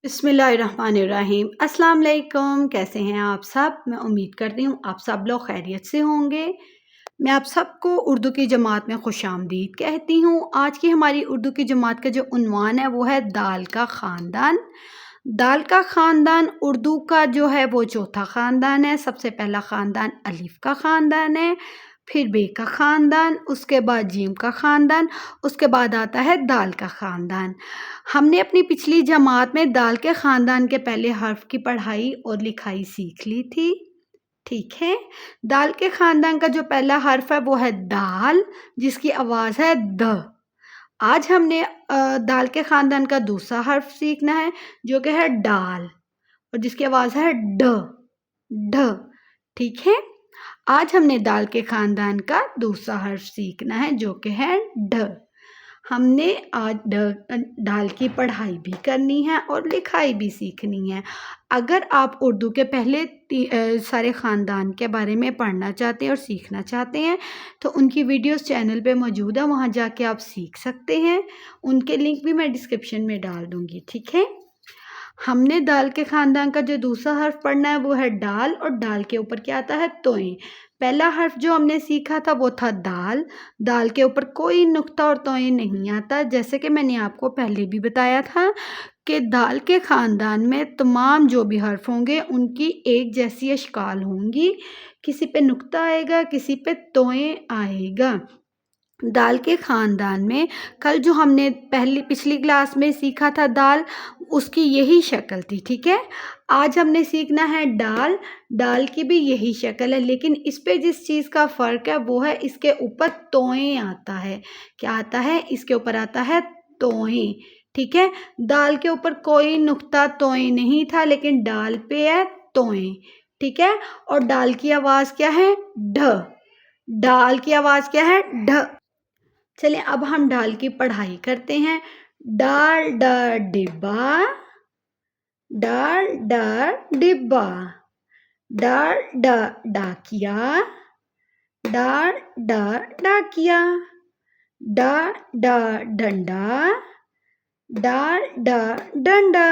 बिस्मिल्लाहिर्रहमानिर्रहीम। अस्सलाम वालेकुम। कैसे हैं आप सब? मैं उम्मीद करती हूँ आप सब लोग खैरियत से होंगे। मैं आप सबको उर्दू की जमात में खुशामदीद कहती हूँ। आज की हमारी उर्दू की जमात का जो उन्वान है वो है दाल का ख़ानदान। दाल का ख़ानदान उर्दू का जो है वो चौथा ख़ानदान है। सबसे पहला ख़ानदान अलिफ़ का ख़ानदान है, फिर बे का ख़ानदान, उसके बाद जीम का ख़ानदान, उसके बाद आता है दाल का ख़ानदान। हमने अपनी पिछली जमात में दाल के ख़ानदान के पहले हर्फ की पढ़ाई और लिखाई सीख ली थी। ठीक है। दाल के ख़ानदान का जो पहला हर्फ है वो है दाल, जिसकी आवाज़ है द। आज हमने दाल के ख़ानदान का दूसरा हर्फ सीखना है जो कि है डाल, और जिसकी आवाज़ है ड। ढ। ठीक है। आज हमने दाल के ख़ानदान का दूसरा हर्फ सीखना है जो कि है ढ। हमने आज दाल की पढ़ाई भी करनी है और लिखाई भी सीखनी है। अगर आप उर्दू के पहले सारे ख़ानदान के बारे में पढ़ना चाहते हैं और सीखना चाहते हैं तो उनकी वीडियोस चैनल पे मौजूद है, वहाँ जाके आप सीख सकते हैं। उनके लिंक भी मैं डिस्क्रिप्शन में डाल दूँगी। ठीक है। हमने दाल के ख़ानदान का जो दूसरा हर्फ पढ़ना है वो है डाल, और डाल के ऊपर क्या आता है? तोएं। पहला हर्फ जो हमने सीखा था वो था दाल। दाल के ऊपर कोई नुक्ता और तोएं नहीं आता, जैसे कि मैंने आपको पहले भी बताया था कि दाल के ख़ानदान में तमाम जो भी हर्फ होंगे उनकी एक जैसी अशकाल होंगी। किसी पे नुक्ता आएगा, किसी पे तोएं आएगा। दाल के ख़ानदान में कल जो हमने पिछली क्लास में सीखा था दाल, उसकी यही शक्ल थी। ठीक है। आज हमने सीखना है डाल। डाल की भी यही शक्ल है, लेकिन इस पे जिस चीज़ का फ़र्क है वो है इसके ऊपर तोएं आता है। क्या आता है? इसके ऊपर आता है तोएं। ठीक है। दाल के ऊपर कोई नुक्ता तोएं नहीं था, लेकिन डाल पे है तोएं। ठीक है। और डाल की आवाज़ क्या है? ढ। डाल की आवाज़ क्या है? ढ। चलिए अब हम डाल की पढ़ाई करते हैं। डाल ड डिब्बा, डाल ड डिब्बा। डाल ड डाकिया, डाल ड डाकिया। डाल ड डंडा, डाल ड डंडा।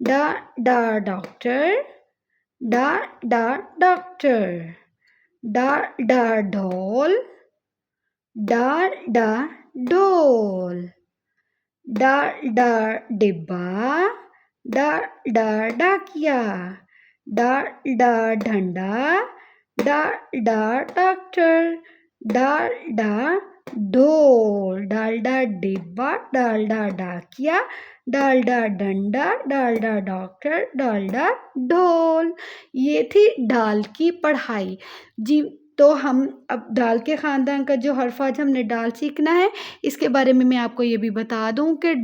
डाल ड डॉक्टर, डाल ड डॉक्टर। डाल ड ढोल, डाल ड ढोल। डाल ड डिब्बा, डाल ड डाकिया। डाल ड डंडा, डाल ड डॉक्टर। डाल ड ढोल। डाल ड डिब्बा, डाल ड डाकिया, डाल ड डंडा, डाल ड डॉक्टर, डाल ड ढोल। ये थी डाल की पढ़ाई जी। तो हम अब दाल के ख़ानदान का जो हर्फ आज हमने डाल सीखना है, इसके बारे में मैं आपको ये भी बता दूं कि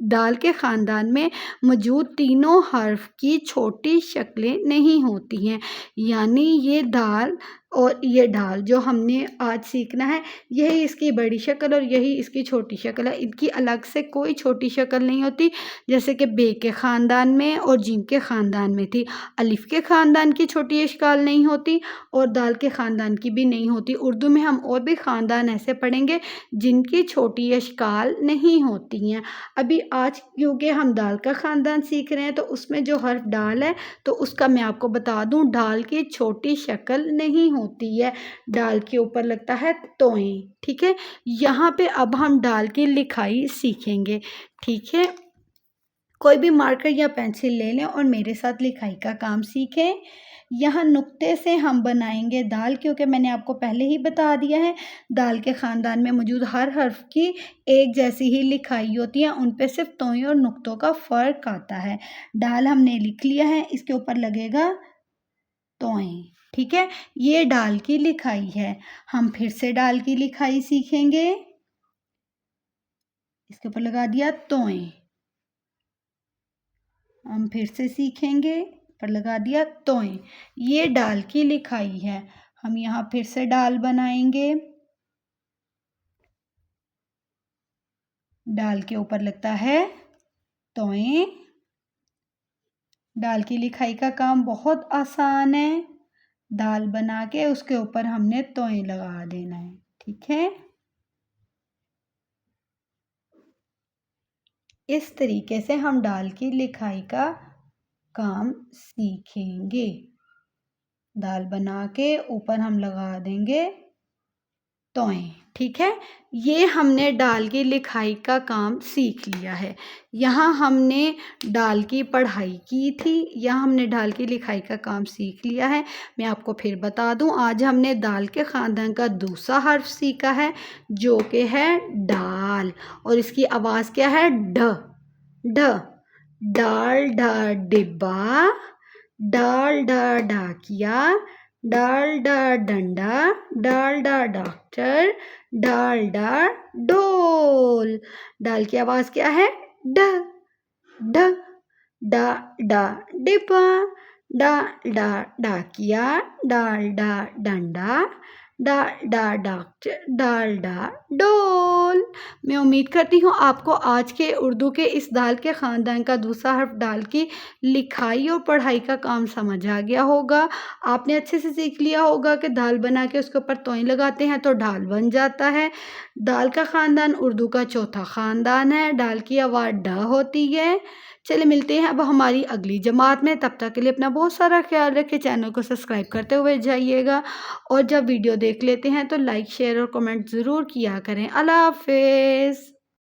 दाल के ख़ानदान में मौजूद तीनों हर्फ की छोटी शक्लें नहीं होती हैं। यानी ये दाल और ये ढाल जो हमने आज सीखना है, यही इसकी बड़ी शक्ल और यही इसकी छोटी शक्ल है। इनकी अलग से कोई छोटी शक्ल नहीं होती, जैसे कि बे के ख़ानदान में और जीम के ख़ानदान में थी। अलिफ़ के ख़ानदान की छोटी अशकाल नहीं होती और दाल के ख़ानदान की भी नहीं होती। उर्दू में हम और भी ख़ानदान ऐसे पढ़ेंगे जिनकी छोटी अशकाल नहीं होती हैं। अभी आज क्योंकि हम दाल का ख़ानदान सीख रहे हैं तो उसमें जो हर्फ डाल है तो उसका मैं आपको बता दूं, डाल की छोटी शक्ल नहीं होती है। डाल के ऊपर लगता है तोएं। ठीक है। यहाँ पे अब हम डाल की लिखाई सीखेंगे। ठीक है। कोई भी मार्कर या पेंसिल ले लें और मेरे साथ लिखाई का काम सीखें। यहाँ नुक्ते से हम बनाएंगे दाल, क्योंकि मैंने आपको पहले ही बता दिया है दाल के ख़ानदान में मौजूद हर हर्फ की एक जैसी ही लिखाई होती है, उन पे सिर्फ तोएं और नुक्तों का फ़र्क आता है। डाल हमने लिख लिया है, इसके ऊपर लगेगा तोएं। ठीक है। ये डाल की लिखाई है। हम फिर से डाल की लिखाई सीखेंगे। इसके ऊपर लगा दिया तोएं। हम फिर से सीखेंगे, पर लगा दिया तोएं। ये डाल की लिखाई है। हम यहाँ फिर से डाल बनाएंगे। डाल के ऊपर लगता है तोएं। डाल की लिखाई का काम बहुत आसान है। दाल बना के उसके ऊपर हमने तोएं लगा देना है। ठीक है। इस तरीके से हम दाल की लिखाई का काम सीखेंगे। दाल बना के ऊपर हम लगा देंगे तोएं, ठीक है। ये हमने दाल की लिखाई का काम सीख लिया है। यहाँ हमने दाल की पढ़ाई की थी, यहाँ हमने दाल की लिखाई का काम सीख लिया है। मैं आपको फिर बता दूँ, आज हमने दाल के ख़ानदान का दूसरा हर्फ सीखा है जो कि है दाल, और इसकी आवाज़ क्या है? ढ। ढ। डाल ढा डिब्बा, डाल डा डाकिया, डाल डा डंडा, डाल डा डॉक्टर, डाल डा ढोल। डाल की आवाज़ क्या है? ढ। ढ। डा डा डिब्बा, डा डा डाकिया, डाल डा डंडा, डाल डा डॉक्टर, डाल डा ढोल। मैं उम्मीद करती हूँ आपको आज के उर्दू के इस दाल के ख़ानदान का दूसरा हर्फ दाल की लिखाई और पढ़ाई का काम समझ आ गया होगा। आपने अच्छे से सीख लिया होगा कि दाल बना के उसके ऊपर तोई लगाते हैं तो दाल बन जाता है। दाल का ख़ानदान उर्दू का चौथा ख़ानदान है। दाल की आवाज़ ड होती है। चलिए मिलते हैं अब हमारी अगली जमात में। तब तक के लिए अपना बहुत सारा ख्याल रखें। चैनल को सब्सक्राइब करते हुए जाइएगा, और जब वीडियो देख लेते हैं तो लाइक शेयर और कमेंट ज़रूर किया करें। अल्लाह हाफ़िज़।